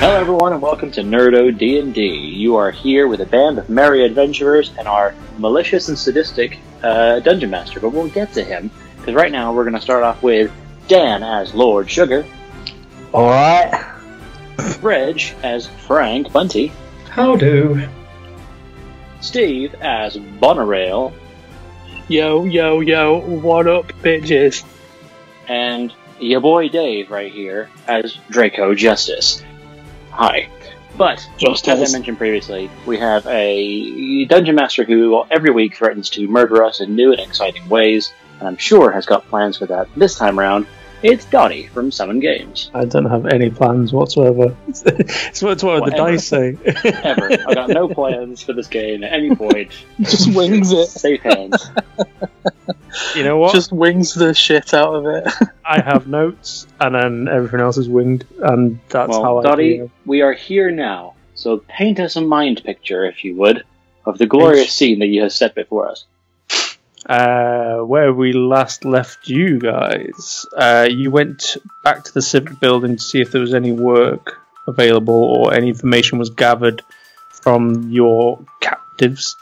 Hello everyone and welcome to Nerd OD&D. You are here with a band of merry adventurers and our malicious and sadistic Dungeon Master, but we'll get to him, because right now we're going to start off with Dan as Lord Sugar. Alright. Reg as Frank Bunty. How do? Steve as Bonarail. Yo, yo, yo, what up, bitches? And your boy Dave right here as Draco Justice. Hi. But, as I mentioned previously, we have a Dungeon Master who every week threatens to murder us in new and exciting ways, and I'm sure has got plans for that this time around. It's Donnie from Summon Games. I don't have any plans whatsoever. It's what the dice say. Ever. I've got no plans for this game at any point. Just wings it. Safe hands. You know what? Just wings the shit out of it. I have notes, and then everything else is winged, and that's how I Dottie, do it. we are here now, so paint us a mind picture, if you would, of the glorious scene that you have set before us. Where we last left you guys, you went back to the civic building to see if there was any work available or any information was gathered from your captives.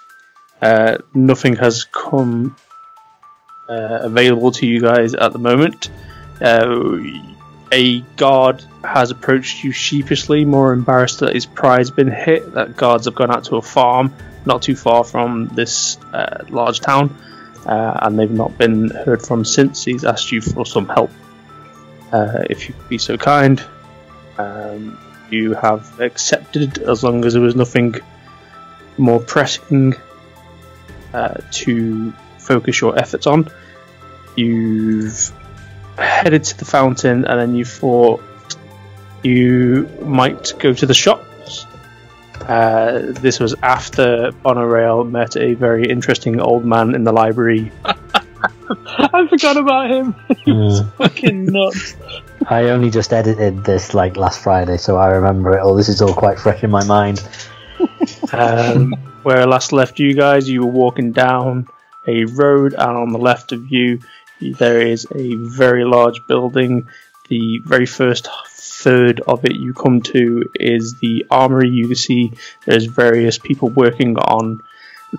Nothing has come available to you guys at the moment. A guard has approached you sheepishly, more embarrassed that his pride's been hit, that guards have gone out to a farm not too far from this large town. And they've not been heard from since. He's asked you for some help. If you could be so kind, you have accepted, as long as there was nothing more pressing to focus your efforts on. You've headed to the fountain, and then you thought you might go to the shops. This was after Bonarail met a very interesting old man in the library. I forgot about him. He's fucking nuts. I only just edited this like last Friday, so I remember it all. This is all quite fresh in my mind. Where I last left you guys, you were walking down a road, and on the left of you there is a very large building. The very first third of it you come to is the armory. You can see there's various people working on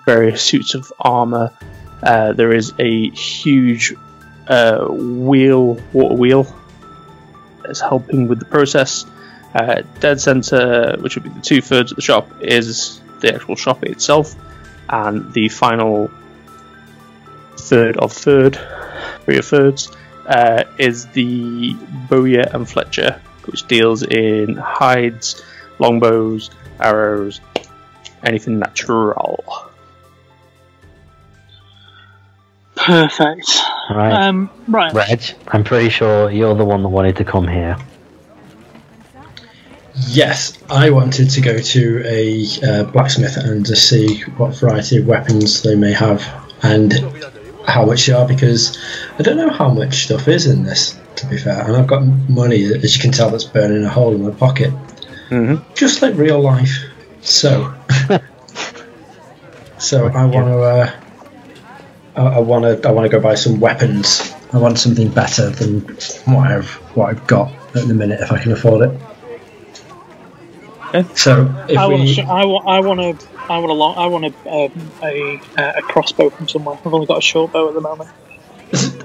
various suits of armor. There is a huge water wheel that's helping with the process. Dead center, which would be the 2/3 of the shop, is the actual shop itself, and the final third of 3/3 is the Bowyer and Fletcher, which deals in hides, longbows, arrows, anything natural. Perfect. Right. Right. Reg, I'm pretty sure you're the one that wanted to come here. Yes, I wanted to go to a blacksmith and to see what variety of weapons they may have and how much they are, because I don't know how much stuff is in this, to be fair, and I've got money, as you can tell, that's burning a hole in my pocket. Mm-hmm. Just like real life. So I want to go buy some weapons. I want something better than what I've got at the minute, if I can afford it. Okay. So if I want a crossbow from somewhere. I've only got a short bow at the moment.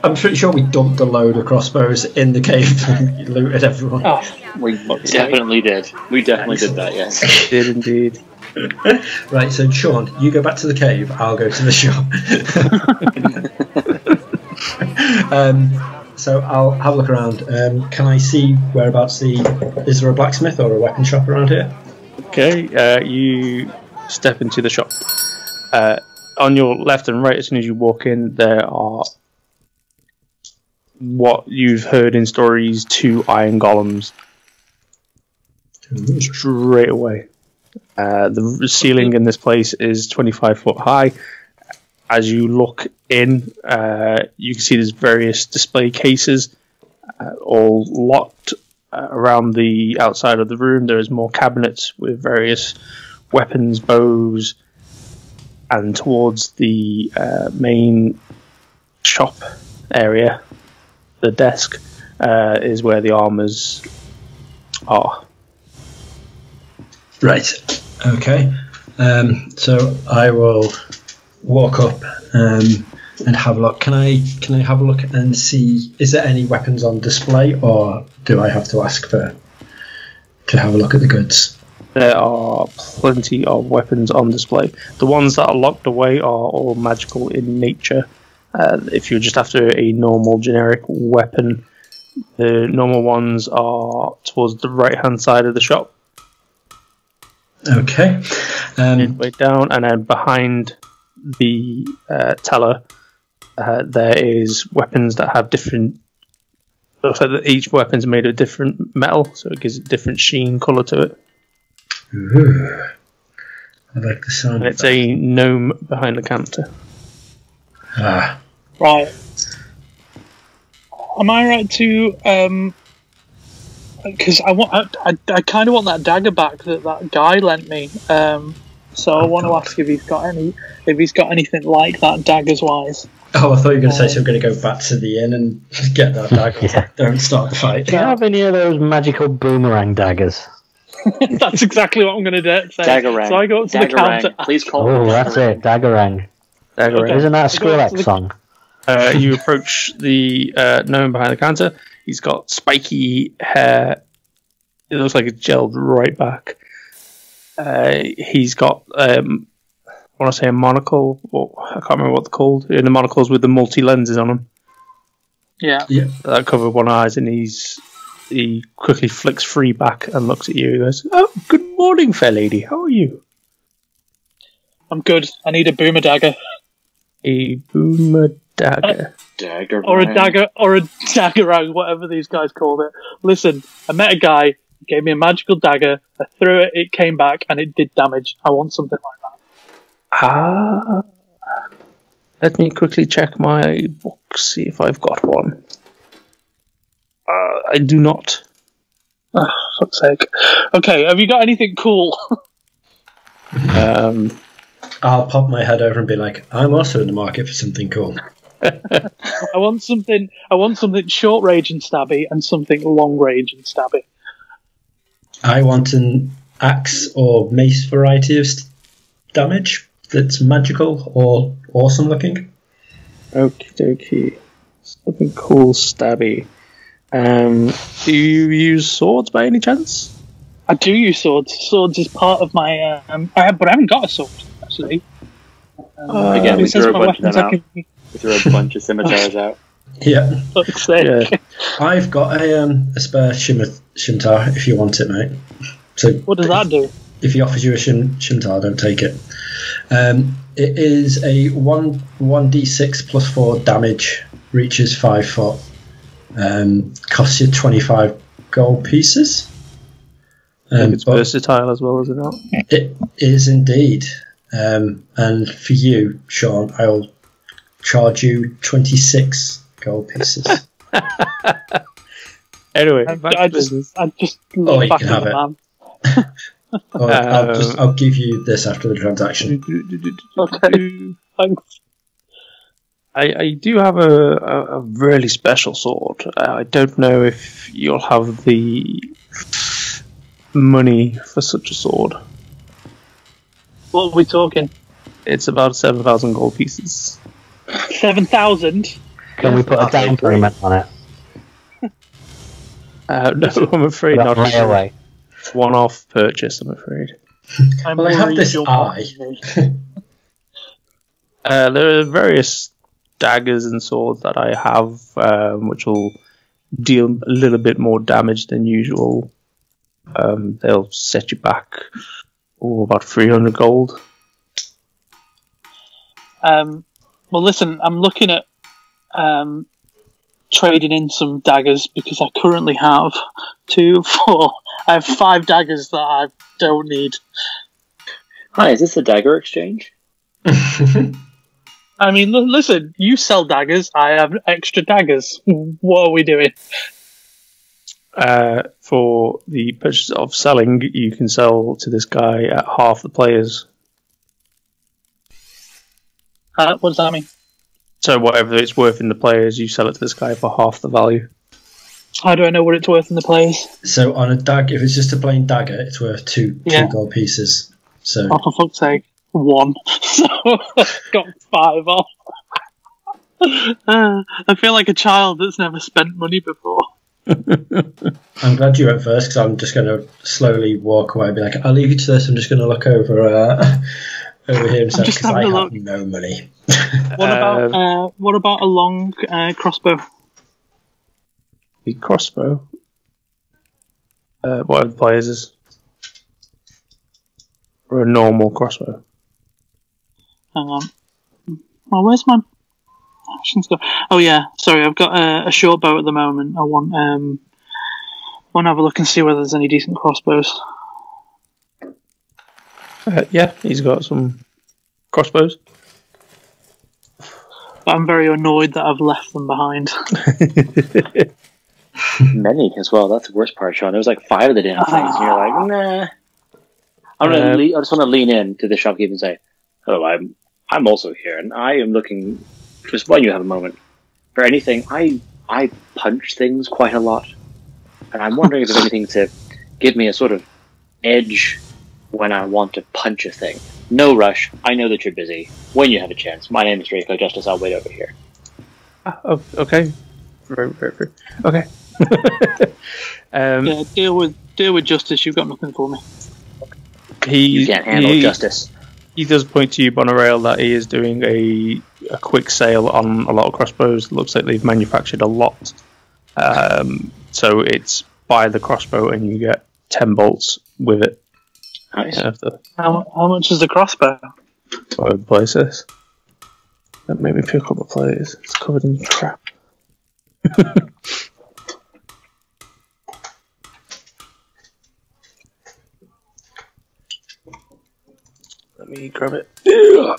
I'm pretty sure we dumped a load of crossbows in the cave and looted everyone. Oh, We definitely did. We definitely did that, yes. Did indeed. Right, so Sean, you go back to the cave, I'll go to the shop. So I'll have a look around. Can I see whereabouts is there a blacksmith or a weapon shop around here? Okay, you step into the shop. On your left and right, as soon as you walk in, there are what you've heard in stories, 2 iron golems. Straight away. The ceiling in this place is 25 foot high. As you look in, you can see there's various display cases, all locked. Around the outside of the room, there is more cabinets with various weapons, bows, and towards the main shop area, the desk, is where the armors are. Right. Okay. So I will walk up and have a look. Can I have a look and see? Is there any weapons on display, or do I have to ask to have a look at the goods? There are plenty of weapons on display. The ones that are locked away are all magical in nature. If you're just after a normal generic weapon, the normal ones are towards the right-hand side of the shop. Okay. Midway down, and then behind the teller, there is weapons that have different. Looks like that each weapon's made of different metal, so it gives a different sheen colour to it. Ooh. I like the sound. And it's a gnome behind the counter. Ah. Right. Am I right to because I kind of want that dagger back that guy lent me. So I want to ask if he's got anything like that daggers wise. Oh, I thought you were going to say so. I'm going to go back to the inn and get that dagger. Yeah. Don't start the fight. Do you have any of those magical boomerang daggers? That's exactly what I'm going to say. Daggerang. So I go up to the counter. Please call Oh, it that's it, Daggerang. Daggerang. Isn't that a Skrillex song? You approach the gnome behind the counter. He's got spiky hair. It looks like it's gelled right back. He's got, I want to say a monocle. I can't remember what they're called. The monocles with the multi-lenses on them. Yeah. That cover one eyes, and he quickly flicks free back and looks at you. He goes, "Oh, good morning, fair lady. How are you?" I'm good. I need a boomer dagger. A boomer dagger. Dagger Or a daggerang, whatever these guys called it. Listen, I met a guy, he gave me a magical dagger, I threw it, it came back, and it did damage. I want something like that. Let me quickly check my book, see if I've got one. I do not. Oh, fuck's sake. Okay, have you got anything cool? I'll pop my head over and be like, I'm also in the market for something cool. I want something short range and stabby, and something long range and stabby. I want an axe or mace variety of damage that's magical or awesome looking. Okie dokie. Something cool, stabby. Do you use swords by any chance? I do use swords. Swords is part of my. But I haven't got a sword actually. Again, we threw a bunch of them out. can- We threw a bunch of scimitars out. Yeah. Fuck's sake. Yeah. I've got a spare scimitar if you want it, mate. So What does that do? if he offers you a scimitar, don't take it. It is a 1d6 plus 4 damage, reaches 5 foot, costs you 25 gold pieces. I think it's But versatile as well, is it not? it is indeed. And for you, Sean, I'll charge you 26 gold pieces. Anyway, I back to just business. look you back can at have the it. man. I'll give you this after the transaction. Okay. Thanks. I do have a really special sword. I don't know if you'll have the money for such a sword. What are we talking? It's about 7,000 gold pieces. 7,000? Can we put a down payment on it? No, I'm afraid Put not. that away. One-off purchase, I'm afraid. Well, I have worried this you'll- eye. There are various daggers and swords that I have, which will deal a little bit more damage than usual. They'll set you back about 300 gold. Well, listen, I'm looking at trading in some daggers because I currently have 2, 4. I have 5 daggers that I don't need. Hi, is this a dagger exchange? I mean, listen, you sell daggers, I have extra daggers. What are we doing? For the purchase of selling, you can sell to this guy at half the players. What does that mean? So whatever it's worth in the players, you sell it to this guy for half the value. How do I know what it's worth in the place? So on a if it's just a plain dagger, it's worth two gold pieces. So oh, for fuck's sake, 1. So I've got 5 off. I feel like a child that's never spent money before. I'm glad you went first, because I'm just going to slowly walk away and be like, I'll leave you to this, I'm just going to look over over here and stuff, because I have no money. What about a long crossbow? The crossbow? What are the players? Or a normal crossbow? Hang on. Oh, where's my actions go? Oh yeah, sorry, I've got a short bow at the moment. I want to have a look and see whether there's any decent crossbows. Yeah, he's got some crossbows. But I'm very annoyed that I've left them behind. Many as well. That's the worst part, Sean. There was like 5 of the damn things, and you're like, nah. I just want to lean in to the shopkeeper and say, "Oh, I'm also here, and I am looking just when you have a moment for anything. I punch things quite a lot, and I'm wondering if there's anything to give me a sort of edge when I want to punch a thing. No rush. I know that you're busy. When you have a chance. My name is Draco Justice. I'll wait over here." Oh, okay. Very. Okay. Yeah, deal with Justice. You've got nothing for me. You can't handle justice. He does point to you, Bonarail, that he is doing a quick sale on a lot of crossbows. Looks like they've manufactured a lot. So it's buy the crossbow and you get 10 bolts with it. Nice. How much is the crossbow? What places? That made me pick up the players. It's covered in crap. Let me grab it. I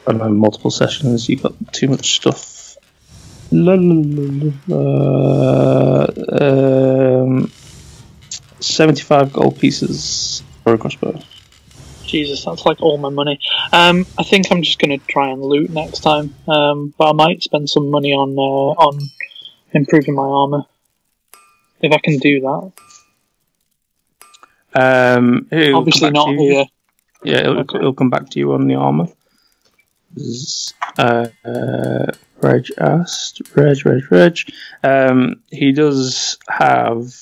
don't know, multiple sessions, you got too much stuff. 75 gold pieces for a crossbow. Jesus, that's like all my money. I think I'm just going to try and loot next time, but I might spend some money on improving my armor if I can do that. Obviously not here. Yeah, it'll come back to you on the armor. Reg asked. Reg. He does have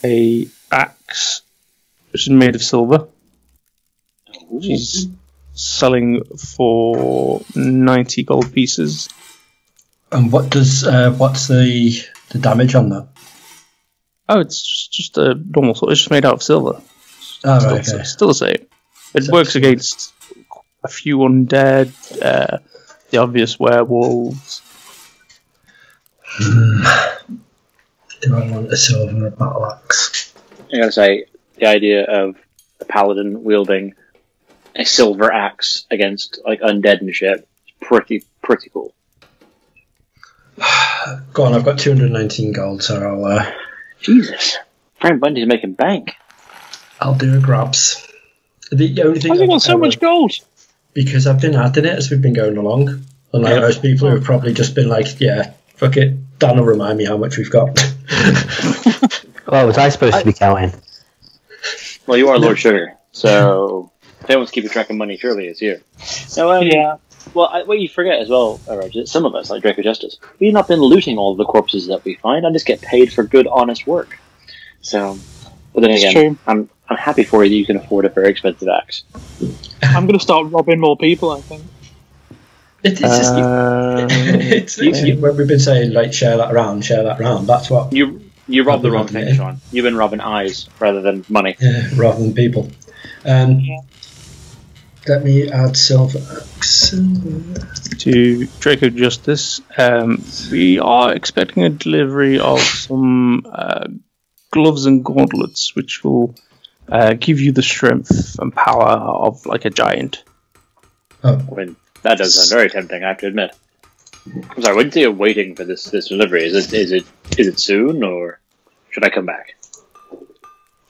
a axe which is made of silver. She's selling for 90 gold pieces. And what's the damage on that? Oh, it's just a normal sword. It's just made out of silver. Oh, right, okay. Still the same. It works against a few undead, the obvious werewolves. Do I want a silver battle axe? I gotta say, the idea of a paladin wielding a silver axe against like undead and shit is pretty cool. Go on, I've got 219 gold, so I'll... Jesus. Frank Bundy's making bank. I'll do a grabs. The only thing Why have you got so much gold? Because I've been adding it as we've been going along. Unlike most people who have probably just been like, yeah, fuck it, Dan will remind me how much we've got. Oh, was I supposed to be counting? Well, you are Lord Sugar, so if anyone's keeping track of money, surely it's you. Now, yeah. Well, what you forget as well, Reg, some of us, like Draco Justice, we've not been looting all of the corpses that we find. I just get paid for good, honest work. So, but then again, true. I'm happy for you that you can afford a very expensive axe. I'm going to start robbing more people, I think. It's when we've been saying, like, share that around, that's what... You robbed the wrong thing, Sean. You've been robbing eyes rather than money. Yeah, rather than people. Let me add silver axe. To Draco Justice, we are expecting a delivery of some gloves and gauntlets, which will give you the strength and power of like a giant. Oh. I mean, that does sound very tempting, I have to admit. I'm sorry, when you say you're waiting for this delivery, is it soon, or should I come back?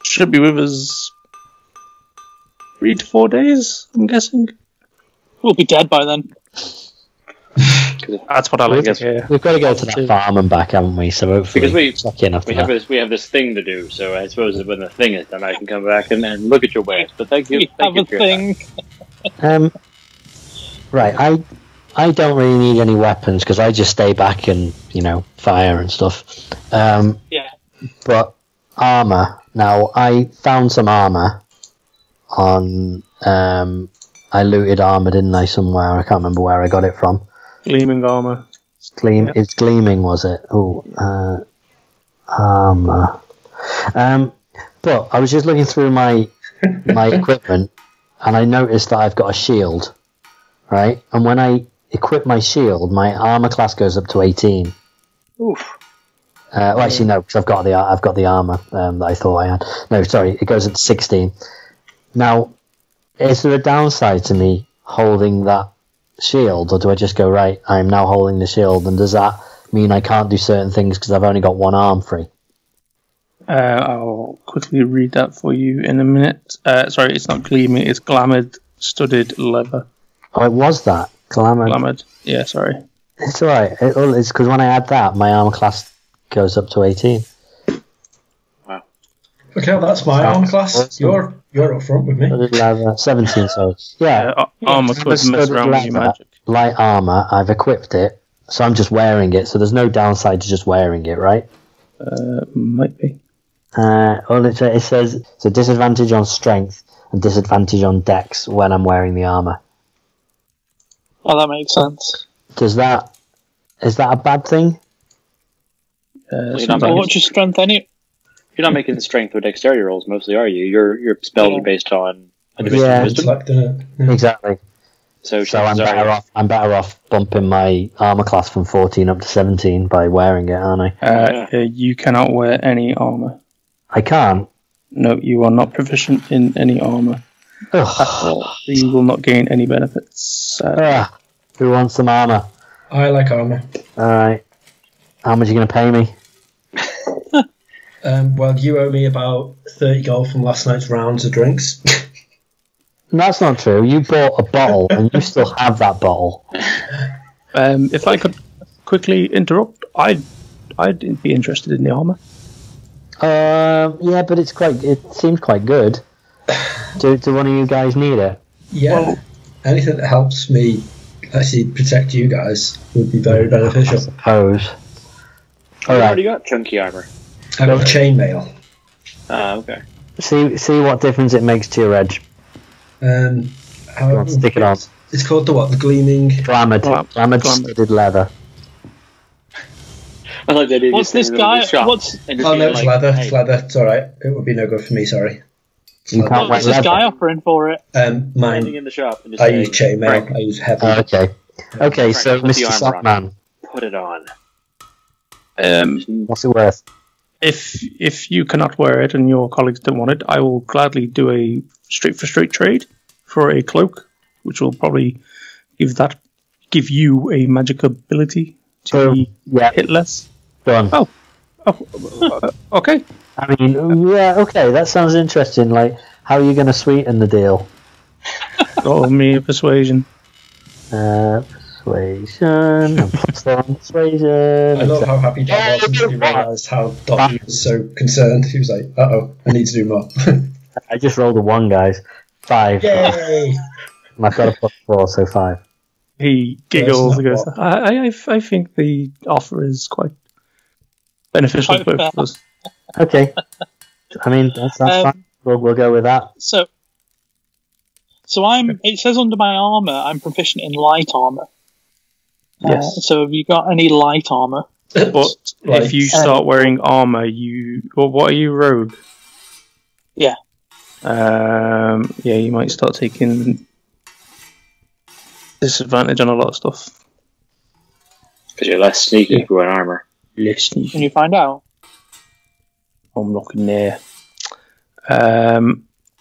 Should be with us 3 to 4 days, I'm guessing. We'll be dead by then. That's what I like to hear. We've got to go to that farm and back, haven't we? So hopefully we have this thing to do. So I suppose when the thing is done, I can come back and look at your wares. But thank you. We have a thing. Right, I don't really need any weapons because I just stay back and fire and stuff. Yeah. But armor. Now I found some armor on. I looted armor, didn't I? Somewhere I can't remember where I got it from. Gleaming armor. It's gleaming, was it? Oh, armor. But I was just looking through my equipment, and I noticed that I've got a shield, right? And when I equip my shield, my armor class goes up to 18. Oof. Well, actually, no, because I've got the armor that I thought I had. No, sorry, it goes up to 16. Now, is there a downside to me holding that shield, or do I just go, right, I'm now holding the shield, and does that mean I can't do certain things because I've only got one arm free? I'll quickly read that for you in a minute. Sorry, it's not gleaming, it's glamoured studded leather. Oh, it was that? Glamoured, yeah, sorry. It's alright, it's because when I add that, my armor class goes up to 18. Wow. Okay, that's my armor class. Awesome. You're up front with me. 17, so yeah. Armor could mess around with your magic. Light armor, I've equipped it, so I'm just wearing it, so there's no downside to just wearing it, right? Might be. It says it's a disadvantage on strength and disadvantage on dex when I'm wearing the armor. Oh, that makes sense. Is that a bad thing? What's your strength anyway? You're not making strength or dexterity rolls mostly, are you? Your spells are based on wisdom. Exactly. So I'm better off bumping my armor class from 14 up to 17 by wearing it, aren't I? You cannot wear any armor. I can't? No, you are not proficient in any armor. You will not gain any benefits. Who wants some armor? I like armor. Alright. How much are you going to pay me? Well, you owe me about 30 gold from last night's rounds of drinks. That's not true. You bought a bottle, and you still have that bottle. If I could quickly interrupt, I'd be interested in the armor. Yeah, but it seems quite good. Do one of you guys need it? Yeah. Well, anything that helps me actually protect you guys would be very beneficial. I suppose. I've already got chunky armor. I got chainmail. Okay. See what difference it makes to your edge. Stick it on. It's called the what? The gleaming... Glamoured studded leather. I like the idea. What's this guy? It's leather. Hey. It's leather. It's alright. It would be no good for me, sorry. What's this guy offering for it? Mine. In the shop and I use chainmail. I use heavy. Okay, so Mr. Sockman. Put it on. What's it worth? If you cannot wear it and your colleagues don't want it, I will gladly do a straight trade for a cloak, which will probably give you a magic ability to be hit less. Done. Okay. I mean, yeah, okay, that sounds interesting. Like, how are you going to sweeten the deal? Roll me a persuasion. Persuasion. Persuasion. I love how happy Dot was until he realised how Dot was so concerned. He was like, uh-oh, I need to do more. I just rolled a 1, guys. 5. Yay! And I've got a +4, so 5. He giggles and goes, I think the offer is quite beneficial to both of us. Okay. I mean, that's fine. We'll go with that. So it says under my armour, I'm proficient in light armour. Yes. So have you got any light armour? But if you start wearing armour, what are you, rogue? Yeah. You might start taking disadvantage on a lot of stuff. Because you're less sneaky if you're wearing armour. Less sneaky. Can you find out? I'm looking there.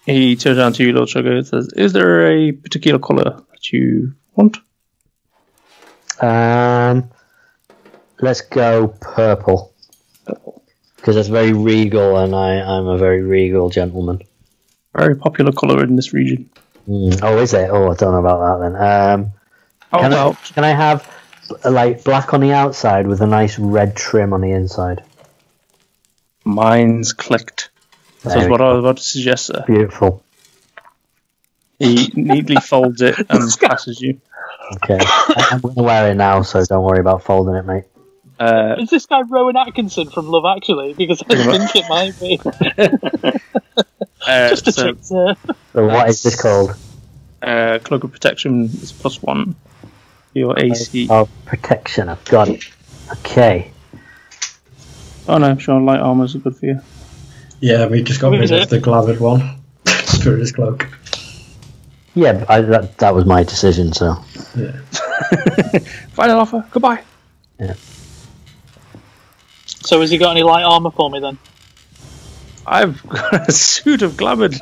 He turns around to you, Lord Sugar, and says, is there a particular colour that you want? Let's go purple. Because that's very regal, and I'm a very regal gentleman. Very popular colour in this region. Oh, is it? Oh, I don't know about that then. Can I have like black on the outside with a nice red trim on the inside? Mine's clicked. That's what I was about to suggest, sir. Beautiful. He neatly folds it and passes you. Okay. I'm going to wear it now, so don't worry about folding it, mate. Is this guy Rowan Atkinson from Love Actually? Because I think it might be. Just to check, sir. So what is this called? Cloak of Protection is +1. Your AC. Oh, protection. I've got it. Okay. Oh no, sure, light armors are good for you. Yeah, we just got rid of the glamored one. Spirit's cloak. Yeah, that was my decision, so. Yeah. Final offer, goodbye. Yeah. So has he got any light armour for me then? I've got a suit of glamoured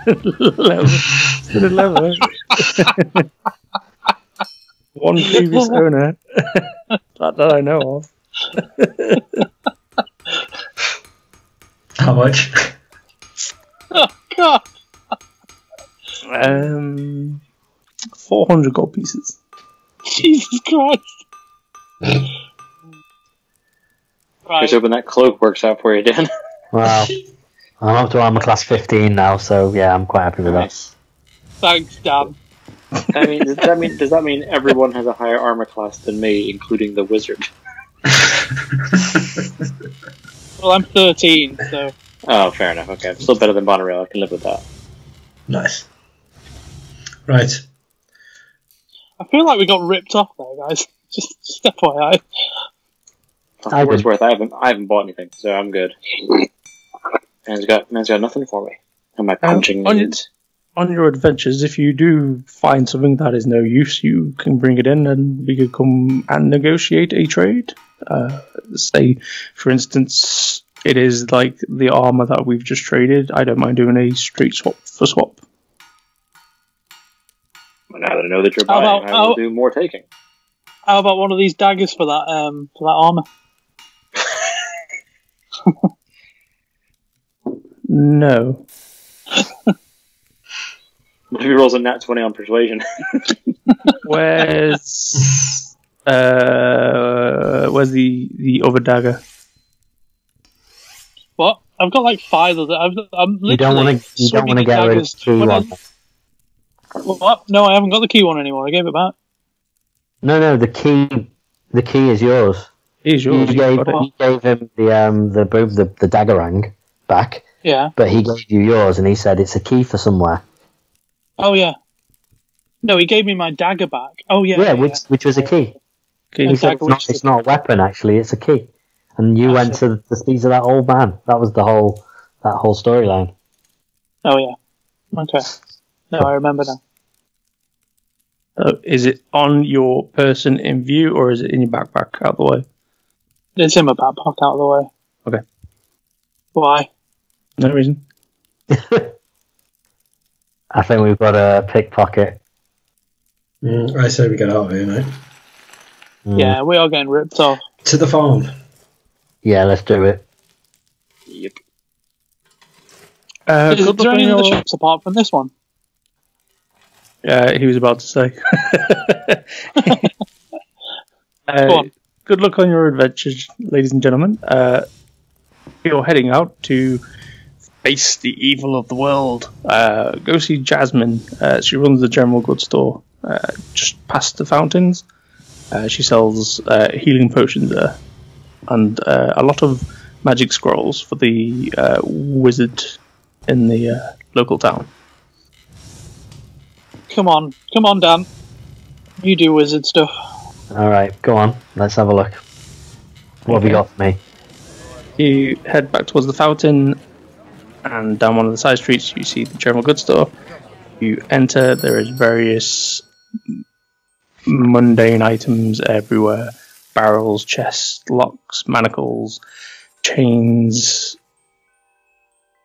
leather. One previous owner that I know of. How much? Oh God! 400 gold pieces. Jesus Christ! Right. Just hoping that cloak works out for you, Dan. Wow. I'm up to armor class 15 now, so yeah, I'm quite happy with that. Thanks, Dan. Does that mean everyone has a higher armor class than me, including the wizard? Well, I'm 13, so. Oh, fair enough. Okay, I'm still better than Bonnerail. I can live with that. Nice. Right. I feel like we got ripped off there, guys. Just FYI. For what it's worth, I haven't bought anything, so I'm good. Man's got nothing for me. And my punching needs. On your adventures, if you do find something that is no use, you can bring it in and we could come and negotiate a trade. Say, for instance, it is like the armor that we've just traded. I don't mind doing a straight swap for swap. Well, now that I know that you're buying, I will do more taking. How about one of these daggers for that armor? No. If he rolls a nat 20 on persuasion. Where's the other dagger? What? I've got like 5 of them. I'm You don't want to get rid of the key one. What? No, I haven't got the key one anymore. I gave it back. No, the key is yours. It is yours. You gave him the Daggerang back. Yeah. But he gave you yours, and he said it's a key for somewhere. Oh yeah. No, he gave me my dagger back. Oh yeah. Yeah, which was a key. He said it's not a weapon. Actually, it's a key. And you went to the speeds of that old man. That was that whole storyline. Oh yeah. Okay. No, I remember now. Is it on your person in view, or is it in your backpack out the way? It's in my backpack out of the way. Okay. Why? No reason. I think we've got a pickpocket. I say we get out of here, mate. Yeah, we are getting ripped off. To the farm. Yeah, let's do it. Yep. Is there any other shops apart from this one? He was about to say. Go on. Good luck on your adventures, ladies and gentlemen. You're heading out to face the evil of the world. Go see Jasmine. She runs the general goods store just past the fountains. She sells healing potions there and a lot of magic scrolls for the wizard in the local town. Come on, Dan. You do wizard stuff. Alright, go on. Let's have a look. What have you got for me? You head back towards the fountain, and down one of the side streets you see the general goods store. You enter, there is various mundane items everywhere. Barrels, chests, locks, manacles, chains,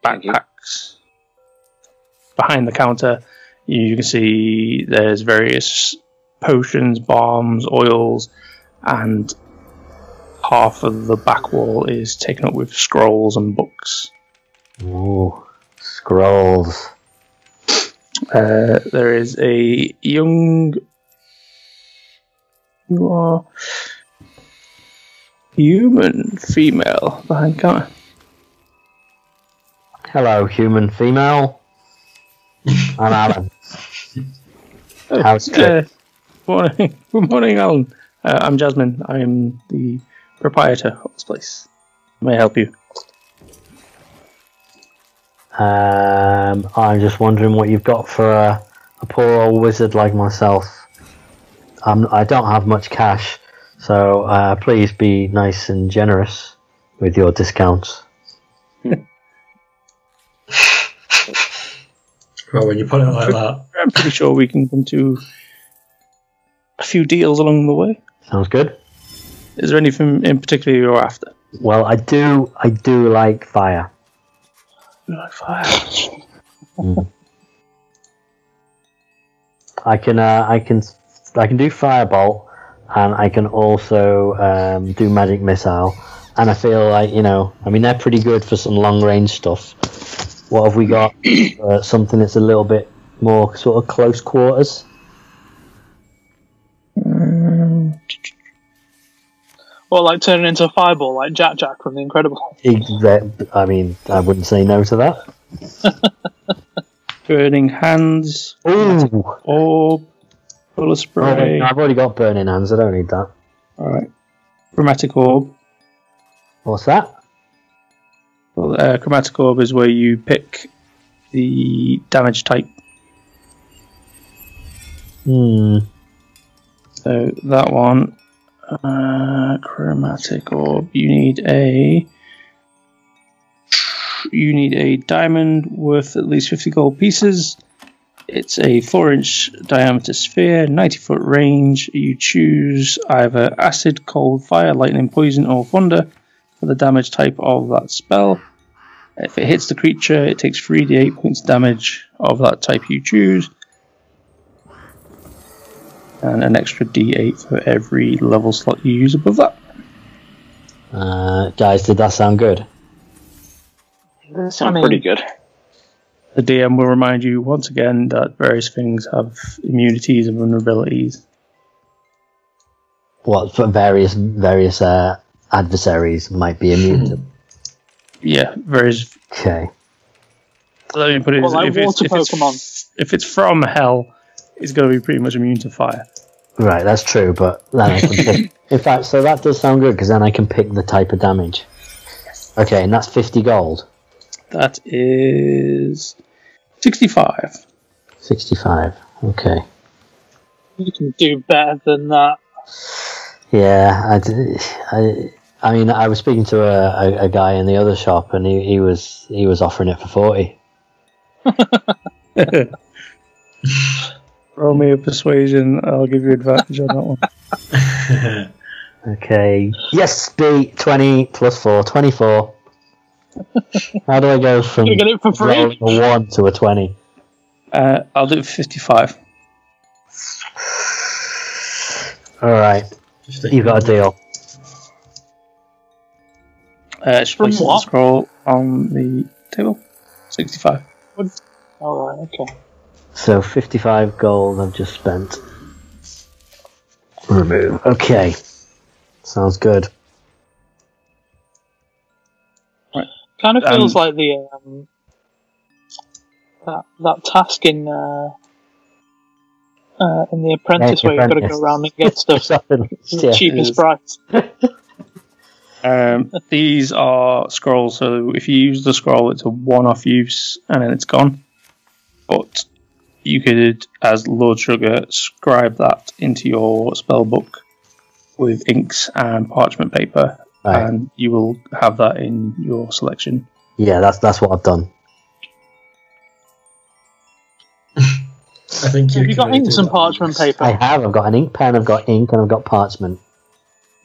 backpacks. Behind the counter you can see there's various potions, balms, oils, and half of the back wall is taken up with scrolls and books. Ooh, scrolls. There is a young... You are... human female behind the counter. Hello, human female. I'm Alan. How's it? Good morning, Alan. I'm Jasmine. I'm the proprietor of this place. May I help you? I'm just wondering what you've got for a poor old wizard like myself. I don't have much cash, so please be nice and generous with your discounts. Well, when you put it like that, I'm pretty sure we can come to a few deals along the way. Sounds good. Is there anything in particular you're after? Well, I do like fire. You like fire? I can do firebolt, and I can also do magic missile. And I feel like, they're pretty good for some long range stuff. What have we got? Something that's a little bit more sort of close quarters. Well, like turning into a fireball, like Jack from The Incredibles. I mean, I wouldn't say no to that. Burning hands. Ooh. Orb. Bullet spray. I've already got burning hands. I don't need that. Alright. Chromatic orb. What's that? Well, chromatic orb is where you pick the damage type. Hmm. So that one, chromatic orb. You need a diamond worth at least 50 gold pieces. It's a 4-inch diameter sphere, 90-foot range. You choose either acid, cold, fire, lightning, poison, or thunder for the damage type of that spell. If it hits the creature, it takes 3d8 points damage of that type you choose, and an extra d8 for every level slot you use above that. Guys, did that sound good? That sounds pretty good. The DM will remind you once again that various things have immunities and vulnerabilities. What, for various adversaries might be immune to? Yeah, various. Okay. Let me put it. Well, like water Pokemon. If it's from hell, it's going to be pretty much immune to fire. Right, that's true, but then I can pick. In fact, so that does sound good because then I can pick the type of damage. Yes. Okay, and that's 50 gold. That is 65. 65. Okay. You can do better than that. Yeah, I mean, I was speaking to a guy in the other shop, and he was offering it for 40. Roll me a persuasion. I'll give you advantage on that one. Okay. Yes, B 20 plus 4, 24. How do I go from You get it for free? a 1 to a 20? I'll do it for 55. All right, you've got a deal. Just place the scroll on the table. 65. Alright, okay. So 55 gold I've just spent. Remove. Okay. Sounds good. Right. Kind of feels like the that task in The Apprentice where you've got to go around and get stuff for the cheapest price. These are scrolls, so if you use the scroll, it's a one-off use and then it's gone. But you could, as Lord Sugar, scribe that into your spell book with inks and parchment paper, right, and you will have that in your selection. Yeah, that's what I've done. I think have you got inks and parchment paper? I have. I've got an ink pen, I've got ink, and I've got parchment.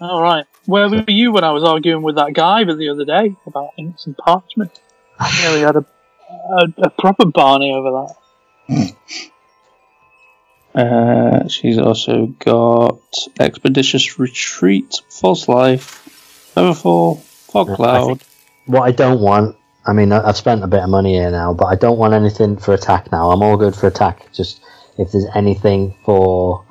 Alright. Where were you when I was arguing with that guy the other day about inks and parchment? Yeah, we had a proper Barney over that. She's also got Expeditious Retreat, False Life, Overfall, Fog Cloud. What I don't want, I mean, I've spent a bit of money here now, but I don't want anything for attack now. I'm all good for attack. Just if there's anything for,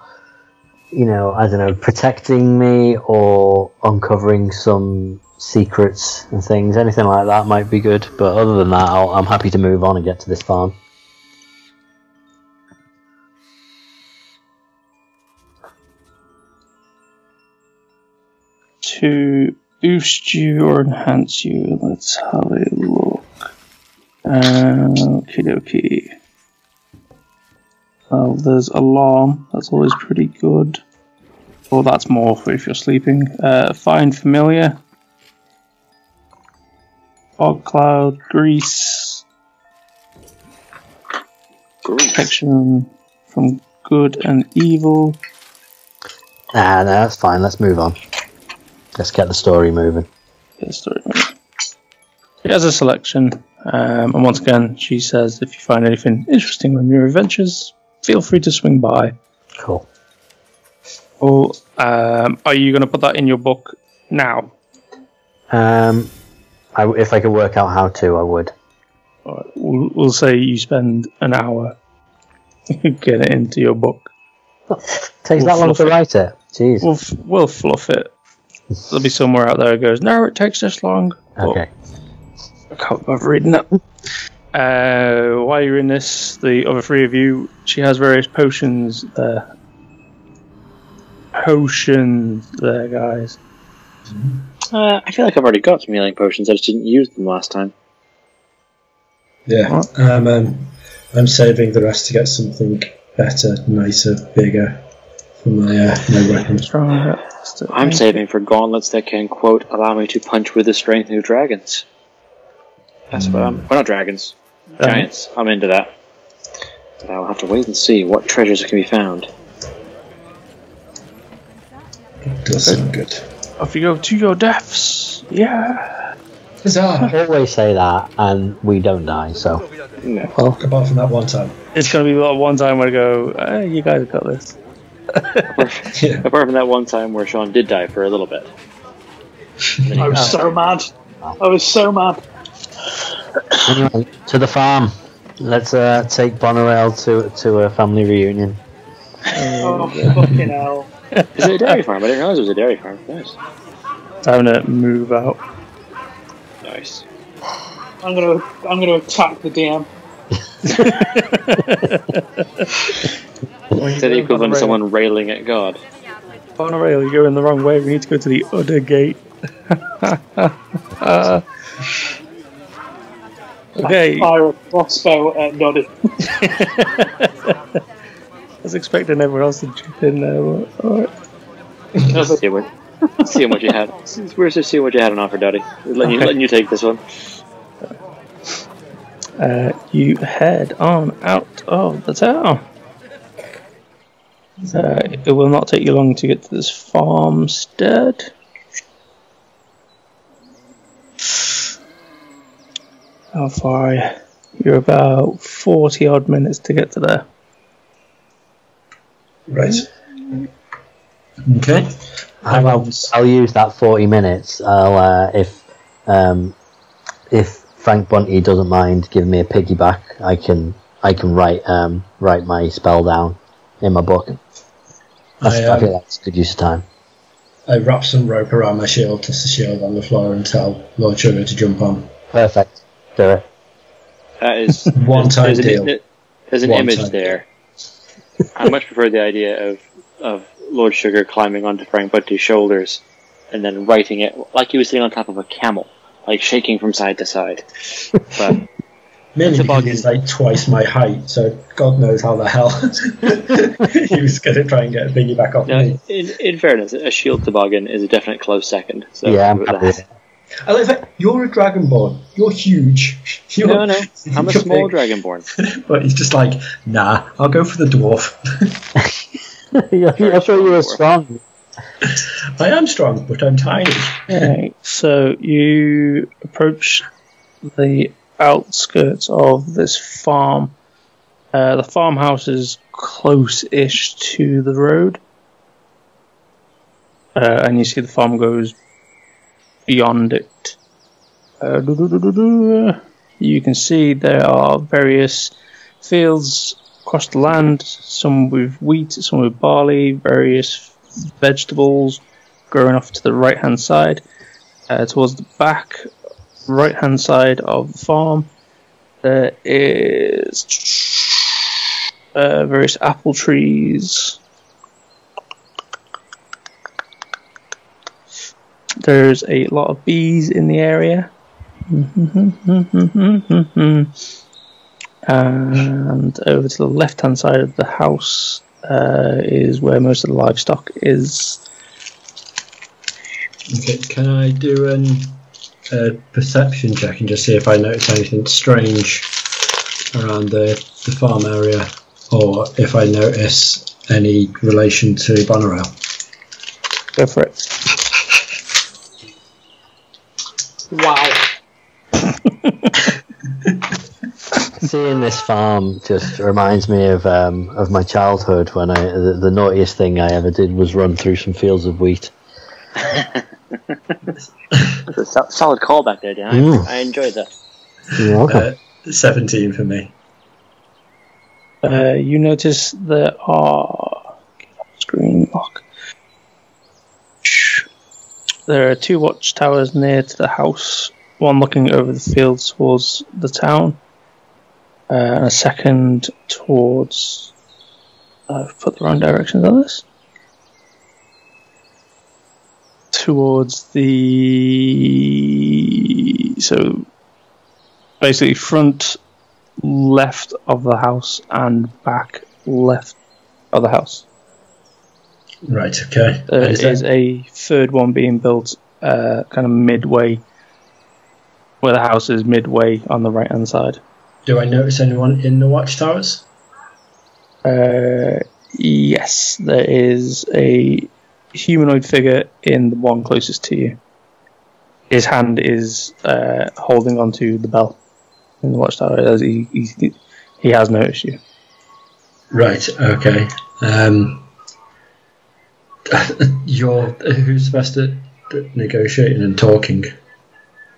I don't know, protecting me or uncovering some secrets and things, anything like that might be good. But other than that, I'm happy to move on and get to this farm. To boost you or enhance you, let's have a look. Okie dokie. Well, there's alarm. That's always pretty good. Well, that's more for if you're sleeping. Find familiar. Fog cloud, grease. Protection from good and evil. No, that's fine. Let's move on. Let's get the story moving. She has a selection, and once again, she says if you find anything interesting on your adventures, feel free to swing by. Cool. Well, are you going to put that in your book now? If I could work out how to, I would. All right, we'll say you spend an hour get it into your book. Takes that long to write it? Jeez. We'll fluff it. There'll be somewhere out there that goes, no, it takes this long. Okay. I can't bother reading that. While you're in this, the other three of you, she has various potions there. Guys. I feel like I've already got some healing potions. I just didn't use them last time. Yeah. I'm saving the rest to get something better, nicer, bigger for my weapons. I'm saving for gauntlets that can, quote, allow me to punch with the strength of dragons. That's what well, not dragons. Giants. I'm into that. But I'll have to wait and see what treasures can be found. It does sound good. Off you go to your deaths. Yeah. Huzzah! I always say that, and we don't die, so. No. Well, apart from that one time. It's going to be that one time where I go, you guys have got this. Apart from that one time where Sean did die for a little bit. I was so mad. I was so mad. Anyway, to the farm. Let's take Bonerail to a family reunion. Oh, fucking hell. Is it a dairy farm? I didn't realize it was a dairy farm. Nice. Time to move out. Nice. I'm gonna attack the DM. Is that the equivalent of someone railing at God? Bonerail, you're going the wrong way. We need to go to the other gate. Okay. Fire a crossbow at Noddy. I was expecting everyone else to chip in there. Alright. Let's see what you had. We're just seeing what you had on offer, Dottie. Letting you take this one. You head on out of the town. It will not take you long to get to this farmstead. How far are you? You're about 40 odd minutes to get to there. Right. Okay. I'll use that 40 minutes. If Frank Bunty doesn't mind giving me a piggyback, I can write my spell down in my book. I feel that's a good use of time. I wrap some rope around my shield, toss the shield on the floor, and tell Lord Sugar to jump on. Perfect. Do it. That is one-time deal. There's an image there. I much prefer the idea of Lord Sugar climbing onto Frank Bunty's shoulders and then writing it like he was sitting on top of a camel, like shaking from side to side. But mainly because he's like twice my height, so God knows how the hell he was going to try and get a piggyback off me. In fairness, a shield toboggan is a definite close second. So yeah, I'm happy with it. I like that. You're a dragonborn. You're huge. No, I'm a small dragonborn. But he's just like, nah, I'll go for the dwarf. I thought you were strong. I am strong, but I'm tiny. Okay, so you approach the outskirts of this farm. The farmhouse is close-ish to the road. And you see the farm goes beyond it. You can see there are various fields across the land, some with wheat, some with barley, various vegetables growing off to the right hand side. Towards the back right hand side of the farm there is various apple trees. There's a lot of bees in the area. And over to the left hand side of the house is where most of the livestock is. Okay, can I do a perception check and just see if I notice anything strange around the farm area, or if I notice any relation to Bonerail? Go for it. Wow. Seeing this farm just reminds me of my childhood when the naughtiest thing I ever did was run through some fields of wheat. That's a solid callback there, Dan. I enjoyed that. You're welcome. 17 for me. You notice there are screen lock. There are 2 watchtowers near to the house, one looking over the fields towards the town, and a second towards... I've put the wrong directions on this. Towards the... So, basically front left of the house and back left of the house. Right, okay. There is a third one being built kind of midway, where the house is midway on the right hand side. Do I notice anyone in the watchtowers? Yes, there is a humanoid figure in the one closest to you. His hand is holding onto the bell in the watchtower as he has noticed you. Right, okay. Who's best at negotiating and talking?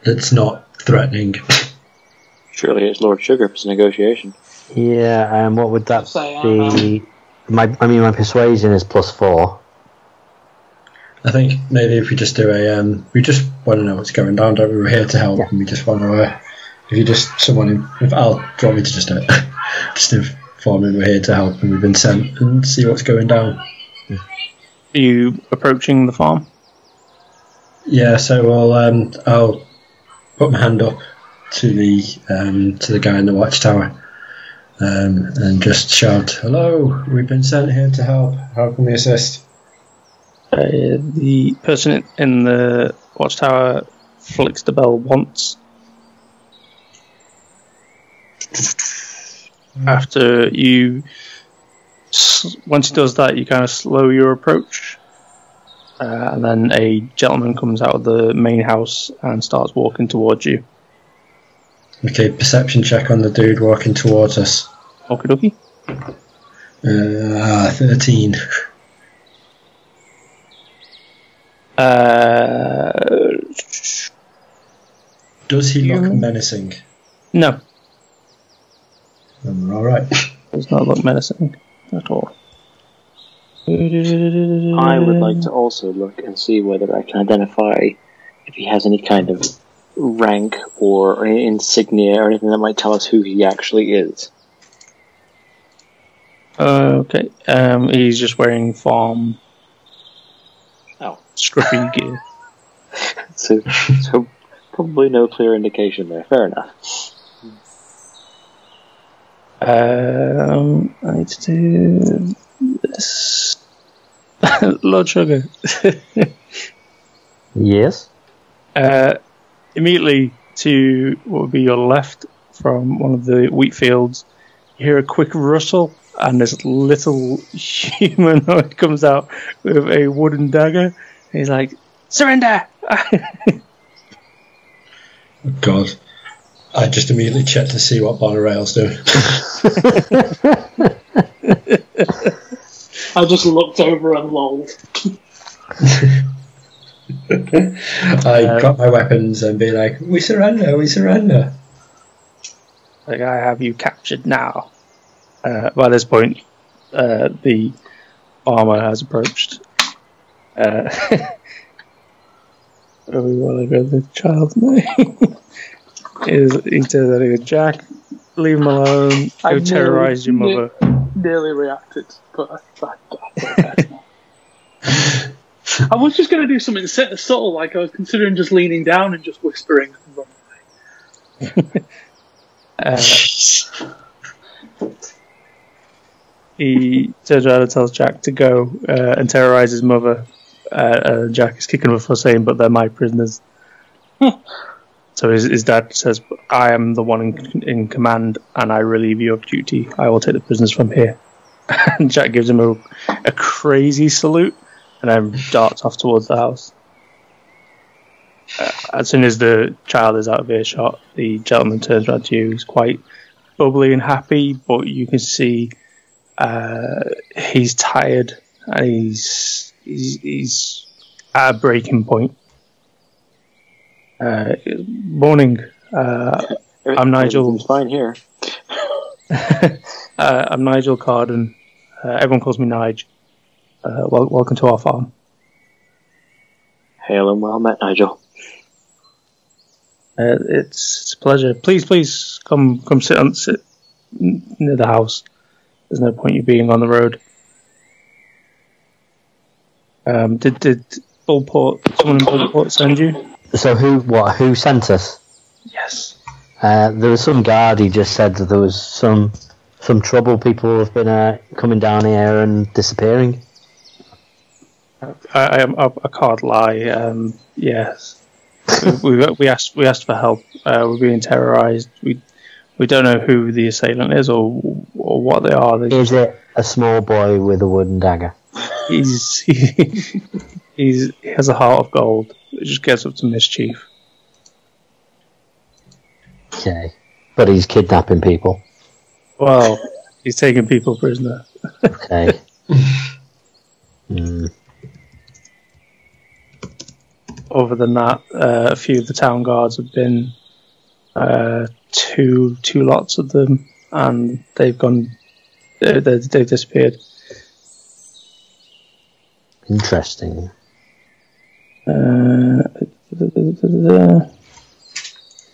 It's not threatening. Surely it's Lord Sugar for negotiation. Yeah, what would that be? My persuasion is +4. I think maybe if we just do we just want to know what's going down, don't we? We're here to help, and we just want to, if you just, do you want me to just do it? Just inform him we're here to help, and we've been sent, and see what's going down. Are you approaching the farm? Yeah, so I'll put my hand up to the guy in the watchtower, and just shout, "Hello, we've been sent here to help. How can we assist?" The person in the watchtower flicks the bell once. After you, once he does that, you kind of slow your approach, and then a gentleman comes out of the main house and starts walking towards you. Okay, perception check on the dude walking towards us. Okie dokie. 13. Does he look menacing? No. Then we're alright. Does not look menacing at all. I would like to also look and see whether I can identify if he has any kind of rank or any insignia or anything that might tell us who he actually is. Okay. He's just wearing farm scruffy gear. So probably no clear indication there. Fair enough. I need to do this. Lord Sugar. Yes? Immediately to what would be your left from one of the wheat fields, you hear a quick rustle, and this little humanoid comes out with a wooden dagger. He's like, "Surrender!" God. I just immediately checked to see what Bonerail's doing. I just looked over and lolled. I drop my weapons and be like, we surrender, we surrender. Like, I have you captured now. By this point, the armor has approached. Where we want to go, the child's name. He says, Jack, leave him alone. Go terrorize your mother. Nearly reacted, but I was just going to do something subtle, like I was considering just leaning down and just whispering and running away. He turns around and tells Jack to go and terrorize his mother. Jack is kicking him for saying, but they're my prisoners. So his dad says, I am the one in command, and I relieve you of duty. I will take the prisoners from here. And Jack gives him a crazy salute, and then darts off towards the house. As soon as the child is out of earshot, the gentleman turns around to you. He's quite bubbly and happy, but you can see he's tired, and he's at a breaking point. Morning. I'm Nigel. Everything's fine here. I'm Nigel Carden. Everyone calls me Nige. Welcome to our farm. Hail and well met, Nigel. It's a pleasure. Please come sit near the house. There's no point you being on the road. Did Bullport, someone in Bullport send you? So who sent us? Yes. There was some guard. He just said that there was some trouble. People have been coming down here and disappearing. I can't lie. Yes, we asked for help. We're being terrorized. We don't know who the assailant is or what they are. Is it a small boy with a wooden dagger? He has a heart of gold. It just gets up to mischief. Okay, but he's kidnapping people. Well, he's taking people prisoner. Okay. Other than that, a few of the town guards have been two lots of them, and they've gone. They've disappeared. Interesting.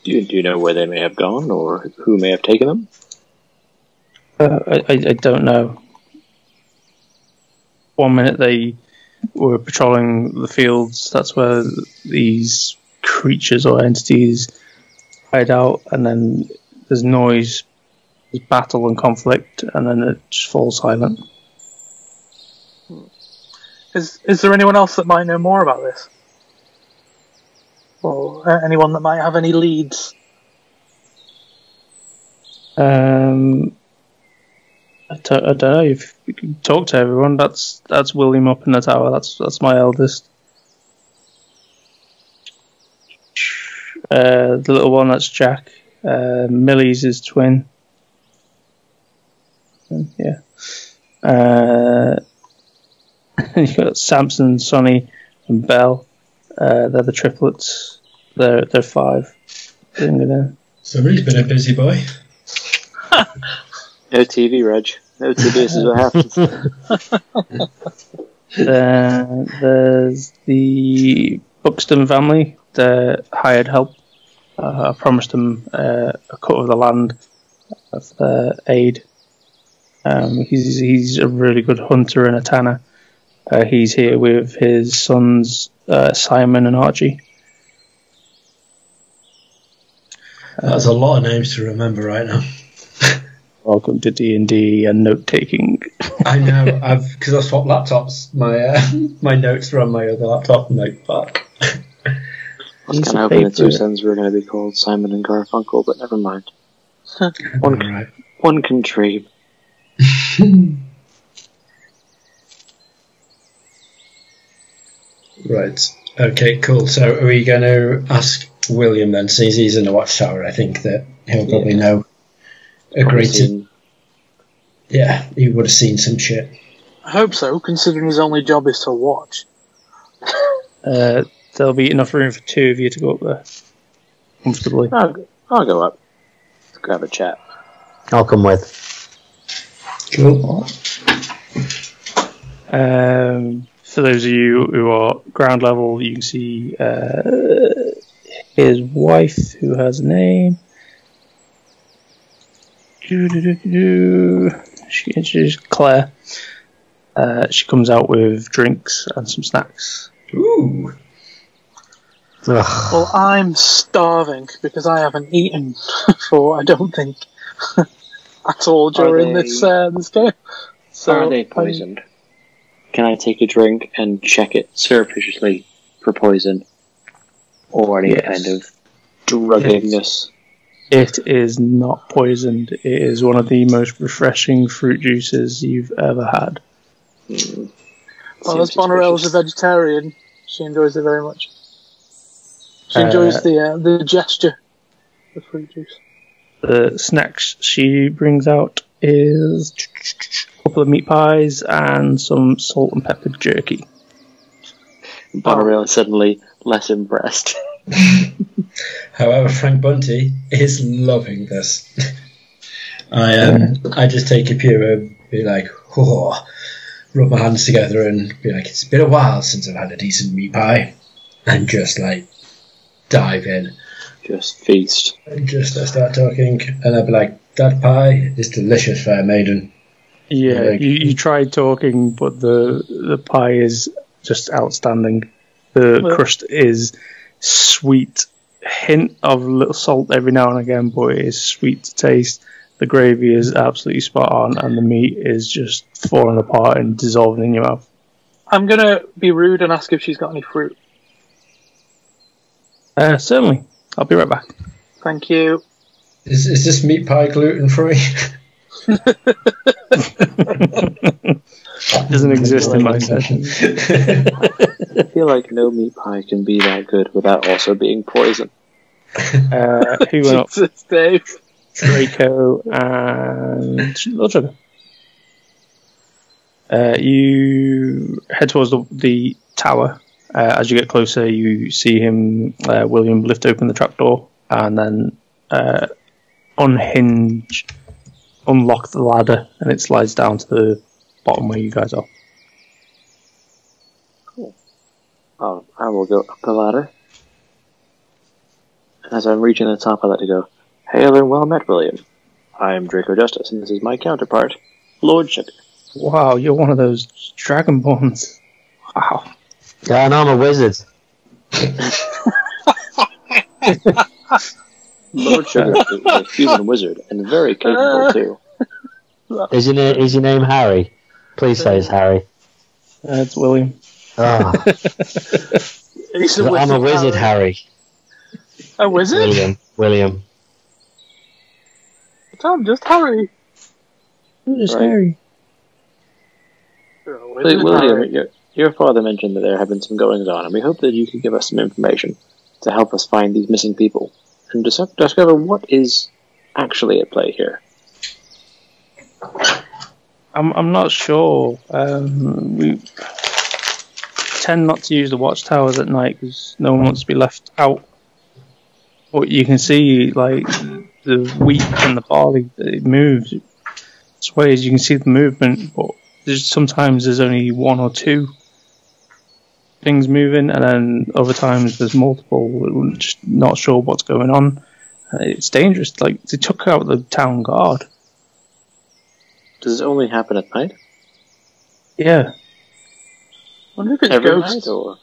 Do you know where they may have gone, or who may have taken them? I don't know. One minute they were patrolling the fields. That's where these creatures or entities hide out, and then there's noise, there's battle and conflict, and then it just falls silent. Is there anyone else that might know more about this? Or anyone that might have any leads? I don't know. If you can talk to everyone, that's William up in the tower. That's my eldest. The little one, that's Jack. Millie's his twin. Yeah. You've got Samson, Sonny, and Belle. They're the triplets. They're 5. Somebody's been a busy boy. No TV, Reg. No TV, this is what happens. There's the Buxton family. They're hired help. I promised them a cut of the land of their aid. He's a really good hunter and a tanner. He's here with his sons, Simon and Archie. That's a lot of names to remember right now. Welcome to D&D and note-taking. I know, because I've swapped laptops. My notes are on my other laptop, and like, fuck. I was kind of hoping the 2 sons were going to be called Simon and Garfunkel, but never mind. One can dream. Right. Okay, cool. So are we going to ask William then, since he's in the watchtower? I think that he'll probably know. Agree to. Yeah, he would have seen some shit. I hope so, considering his only job is to watch. there'll be enough room for 2 of you to go up there comfortably. I'll go up. Let's grab a chat. I'll come with. Cool. For those of you who are ground level, you can see his wife, who has a name. She's Claire. She comes out with drinks and some snacks. Ooh. Well, I'm starving because I haven't eaten for, I don't think, at all during this game. So are they poisoned? Can I take a drink and check it surreptitiously for poison? Or any kind of drugginess? It is not poisoned. It is one of the most refreshing fruit juices you've ever had. Well, as Bonarel's a vegetarian, she enjoys it very much. She enjoys the gesture of fruit juice. The snacks she brings out is a couple of meat pies and some salt and pepper jerky. Bonarel is suddenly less impressed. However, Frank Bunty is loving this. I just take a pure, be like, oh, rub my hands together and be like, it's been a while since I've had a decent meat pie, and just like dive in, just feast, and just start talking, and I'll be like, that pie is delicious, fair maiden. Yeah, like, you tried talking, but the pie is just outstanding. The crust is sweet, hint of a little salt every now and again, but it is sweet to taste. The gravy is absolutely spot on, and the meat is just falling apart and dissolving in your mouth. I'm going to be rude and ask if she's got any fruit. Certainly. I'll be right back. Thank you. Is this meat pie gluten-free? Doesn't exist in my session. I feel like no meat pie can be that good without also being poison. Who went up? Jesus, Dave. Draco and Little Sugar. You head towards the tower. As you get closer, you see him, William, lift open the trapdoor and then unlock the ladder, and it slides down to the bottom where you guys are. Cool. I will go up the ladder. As I'm reaching the top, I like to go, "Hail and well met, William. I am Draco Justice, and this is my counterpart, Lord Sugar." Wow, you're one of those Dragonborns. Wow. Yeah, and I'm a wizard. Lord Sugar is a human wizard, and very capable too. Is your name Harry? Please say it's Harry. It's William. Oh. I'm a wizard, Harry. A wizard? William. I'm just Harry. Just Harry. William, your father mentioned that there have been some goings on, and we hope that you can give us some information to help us find these missing people and discover what is actually at play here. I'm not sure. We tend not to use the watchtowers at night because no one wants to be left out. But you can see, like, the wheat and the barley, it moves, it sways. You can see the movement, but sometimes there's only one or two things moving, and then other times there's multiple. We're just not sure what's going on. It's dangerous. Like, they took out the town guard. Does this only happen at night? Yeah. I wonder if it's Every ghosts. night, or?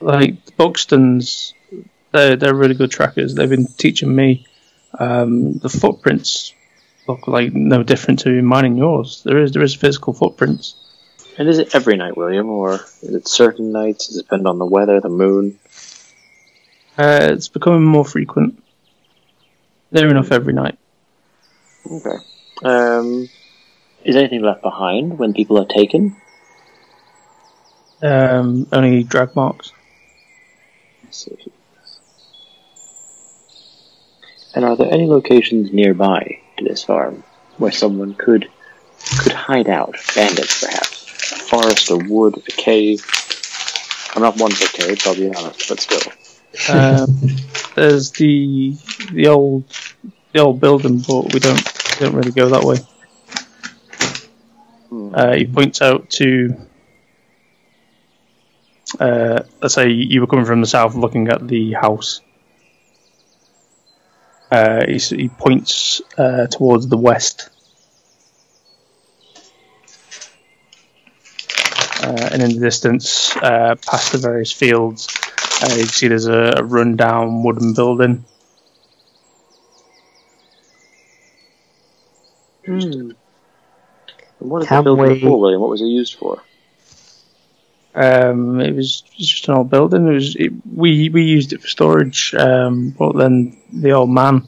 Like Buxton's, they're really good trackers. They've been teaching me. The footprints look like no different to mine and yours. There is physical footprints. And is it every night, William, or is it certain nights? Does it depend on the weather, the moon? It's becoming more frequent. They're enough every night. Okay. Is anything left behind when people are taken? Only drag marks. Let's see. And are there any locations nearby to this farm where someone could hide out? Bandits, perhaps? forest, a wood, a cave. I'm not one for caves, I'll be honest, but still. There's the old building, but we don't really go that way. He points out to, let's say you were coming from the south, looking at the house. He points towards the west, and in the distance, past the various fields, you can see there's a run-down wooden building. What is the building before, William? What was it used for? It was just an old building. We used it for storage, but then the old man,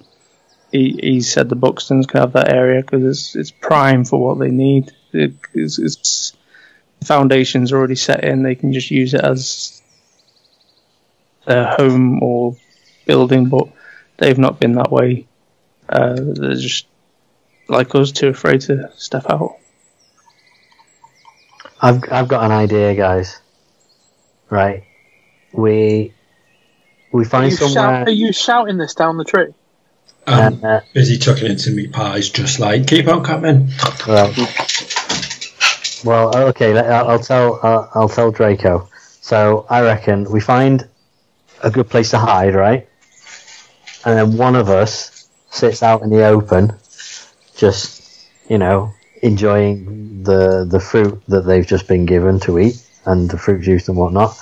he said the Buxtons can have that area because it's prime for what they need. It's foundations are already set in. They can just use it as their home or building, but they've not been that way. They're just like us, too afraid to step out. I've got an idea, guys. Right, we find somewhere. Are you shouting this down the tree? I'm busy tucking into meat pies, just like keep on coming. Right. Well, okay. I'll tell Draco. So I reckon we find a good place to hide, right? And then one of us sits out in the open, just enjoying the fruit that they've just been given to eat and the fruit juice and whatnot.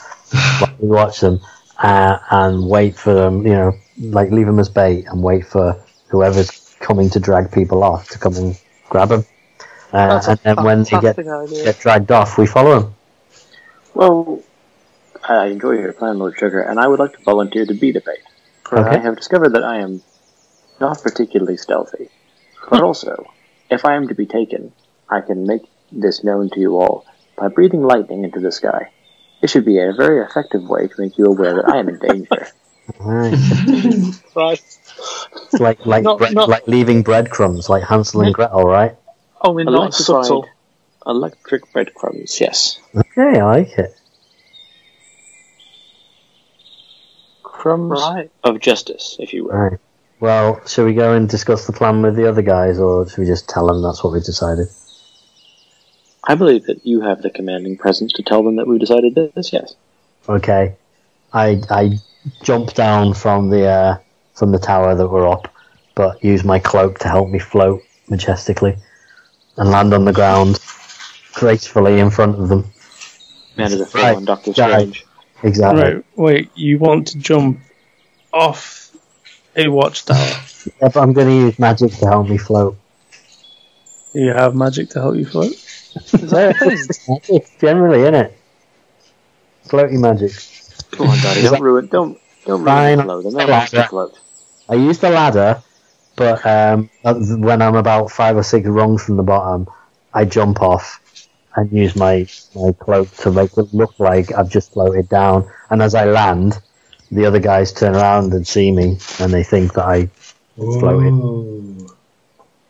While we watch them and wait for them, like leave them as bait and wait for whoever's coming to drag people off to come and grab them. And then when they get dragged off, we follow them. Well, I enjoy your plan, Lord Sugar, and I would like to volunteer to be the bait. For I have discovered that I am not particularly stealthy, but also, if I am to be taken, I can make this known to you all by breathing lightning into the sky. This should be a very effective way to make you aware that I am in danger. Right. Right. It's like leaving breadcrumbs, like Hansel and Gretel, right? Only not subtle. Electric breadcrumbs, yes. Okay, I like it. Crumbs of justice, if you will. Right. Well, shall we go and discuss the plan with the other guys, or should we just tell them that's what we decided? I believe that you have the commanding presence to tell them that we've decided this, yes. Okay. I jump down from the tower that we're up, but use my cloak to help me float majestically and land on the ground gracefully in front of them. Man is a fool on Doctor Strange. Exactly. Right, wait, you want to jump off a watchtower? Yeah, but I'm going to use magic to help me float. You have magic to help you float? Magic, generally, innit? Floaty magic. Come on, Daddy, don't ruin the float. They're not to float. I use the ladder, but when I'm about 5 or 6 rungs from the bottom, I jump off and use my cloak to make it look like I've just floated down. And as I land, the other guys turn around and see me, and they think that I floated.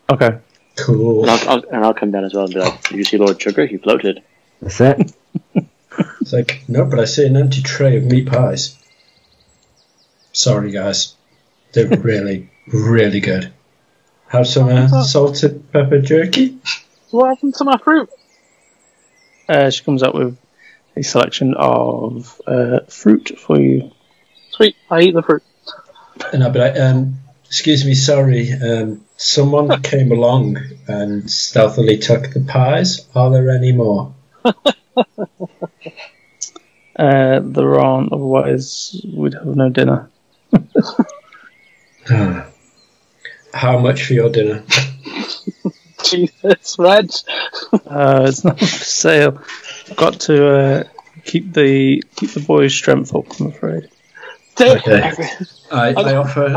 Okay. Cool. And I'll come down as well and be like, did you see Lord Sugar? He floated. That's it. It's like, no, but I see an empty tray of meat pies. Sorry, guys. They were really, really good. Have some salted pepper jerky? What happened to my fruit? She comes up with a selection of fruit for you. Sweet, I eat the fruit. And I'll be like, excuse me, sorry, someone came along and stealthily took the pies. Are there any more? There aren't, otherwise we'd have no dinner. How much for your dinner? Jesus, Reg. It's not for sale. I've got to keep the boys' strength up, I'm afraid. Okay. I offer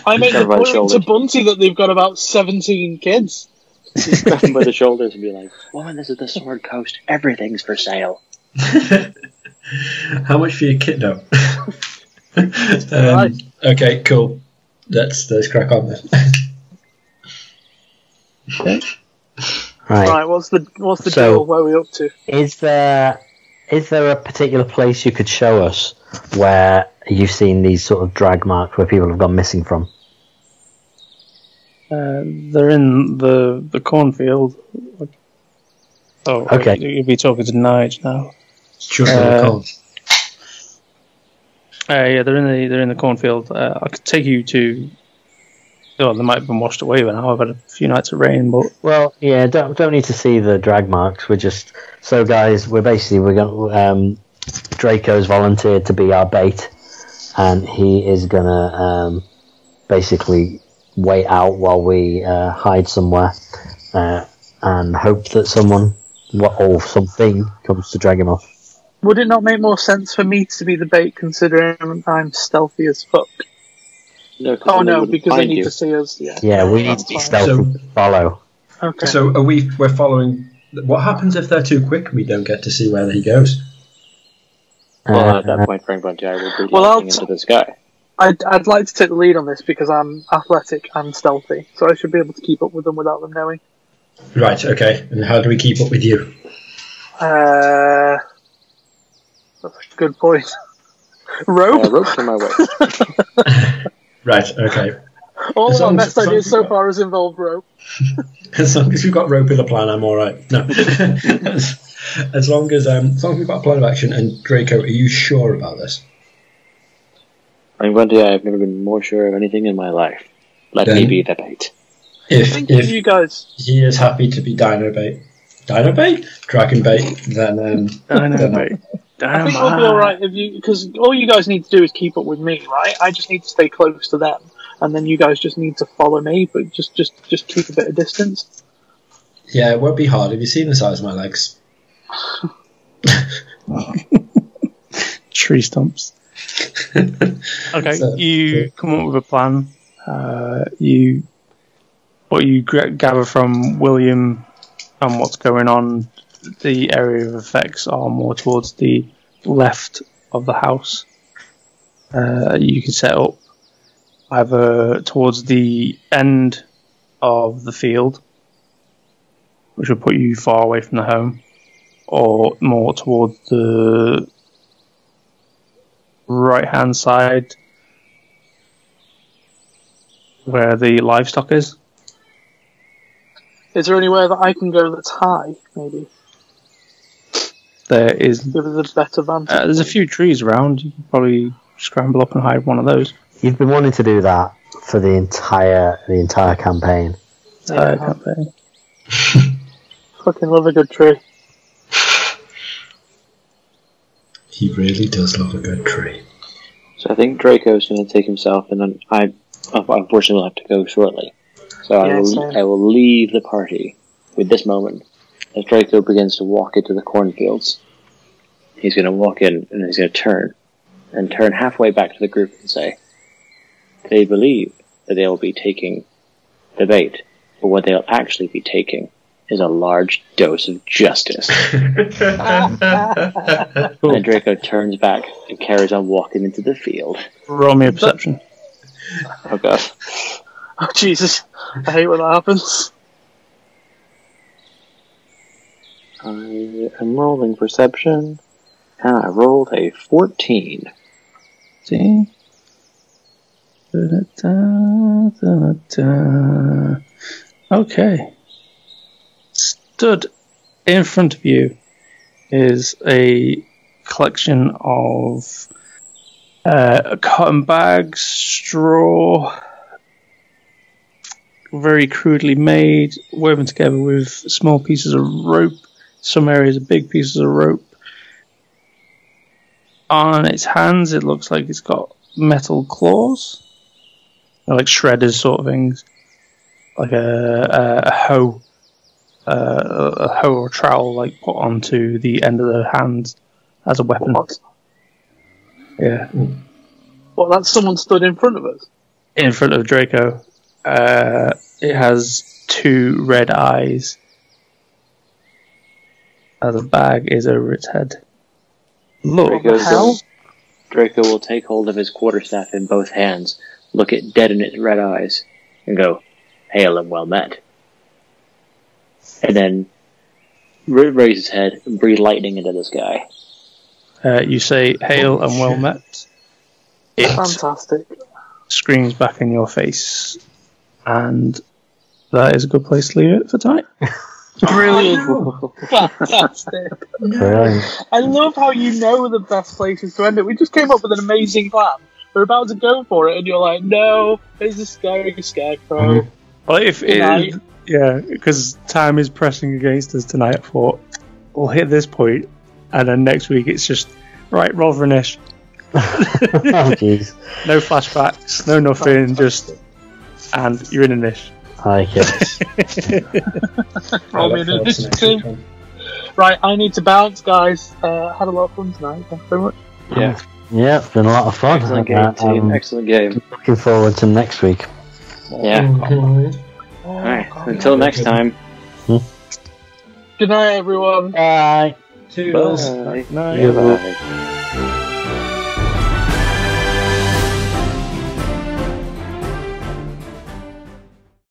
I make the point to Bunty that they've got about 17 kids. Just grab them by the shoulders and be like, "Woman, this is the Sword Coast. Everything's for sale." How much for your kiddo? Okay, cool. Let's crack on then. Okay. Right, what's the So- deal? Where are we up to? Is there a particular place you could show us where you've seen these sort of drag marks where people have gone missing from? They're in the cornfield. Oh, Okay. You'll be talking to Nige now. Sure, cool. Yeah, they're in the cornfield. I could take you to. Oh, they might have been washed away by now. I've had a few nights of rain, but Well, yeah, don't need to see the drag marks. We're just guys. We're going. Draco's volunteered to be our bait, and he is gonna basically wait out while we hide somewhere and hope that someone or something comes to drag him off. Would it not make more sense for me to be the bait, considering I'm stealthy as fuck? No, 'cause Oh then they no, wouldn't because they find need you. to see us. Yeah. Yeah, we need to be stealthy So- to follow. Okay. So we're following. What happens if they're too quick and we don't get to see where he goes? Well, at that point, Frank Frontier will be Well, I'll looking into the sky. I'd like to take the lead on this because I'm athletic and stealthy, so I should be able to keep up with them without them knowing. Right, okay. And how do we keep up with you? That's a good point. Rope? Rope to my way. Right, okay. All As of our long as- best as long ideas as so we've got- far has involved rope. As long as we've got rope in the plan, I'm all right. No, as long as we've got a plan of action. And Draco, are you sure about this? Frank Frontier, I've never been more sure of anything in my life. Let me Then- be the bait. Thank you, you guys. he is happy to be Dino bait, Dragon bait, then I think we'll be alright if you, because all you guys need to do is keep up with me, right? I just need to stay close to them, and then you guys just need to follow me, but just keep a bit of distance. yeah, it won't be hard. Have you seen the size of my legs? tree stumps. Okay, So- you come up with a plan. What you gather from William and what's going on, the area of effects are more towards the left of the house. You can set up either towards the end of the field, which will put you far away from the home, or more towards the right-hand side where the livestock is. Is there anywhere that I can go that's high, maybe? There is. Give us a better vantage. There's a few trees around. You can probably scramble up and hide one of those. You've been wanting to do that for the entire campaign. Campaign. Fucking love a good tree. He really does love a good tree. So I think Draco's going to take himself, and then I unfortunately will have to go shortly. So Yeah, same. I will leave the party with this moment. As Draco begins to walk into the cornfields, he's going to walk in and he's going to turn halfway back to the group and say, they believe that they'll be taking the bait, but what they'll actually be taking is a large dose of justice. And Draco turns back and carries on walking into the field. Roll me a perception. Oh god. Oh, Jesus. I hate when that happens. I am rolling perception, and I rolled a 14. See? Okay. Stood in front of you is a collection of cotton bags, straw, very crudely made, woven together with small pieces of rope. Some areas are big pieces of rope. On its hands, it looks like it's got metal claws. They're like shredders sort of things. Like a hoe. A hoe or trowel like put onto the end of the hand as a weapon. What? Yeah. What, that's someone stood in front of us? In front of Draco. It has 2 red eyes. As a bag is over its head. Look, Draco will take hold of his quarterstaff in both hands, look it dead in its red eyes, and go, "Hail and well met." and then raise his head and breathe lightning into the sky. You say, "Hail and well met." It Fantastic. screams back in your face, and that is a good place to leave it for tonight. Brilliant. Fantastic. Brilliant. I love how you know the best places to end it. We just came up with an amazing plan. We're about to go for it, and you're like, no, it's a scary scarecrow. Well, if it Tonight. is, yeah, because time is pressing against us tonight, I thought we'll hit this point, and then next week it's just right, roll for Nish. Oh, jeez. No flashbacks, no nothing, just and you're in a niche. I like it. Roll me an initiative. Right, I need to bounce, guys. Had a lot of fun tonight. Thanks very much. Yeah. Yeah, it's been a lot of fun. Excellent game, team. Excellent game. Looking forward to next week. Yeah. Alright, until next time. Good night, everyone. Bye. Toodles. Bye. No. Goodbye.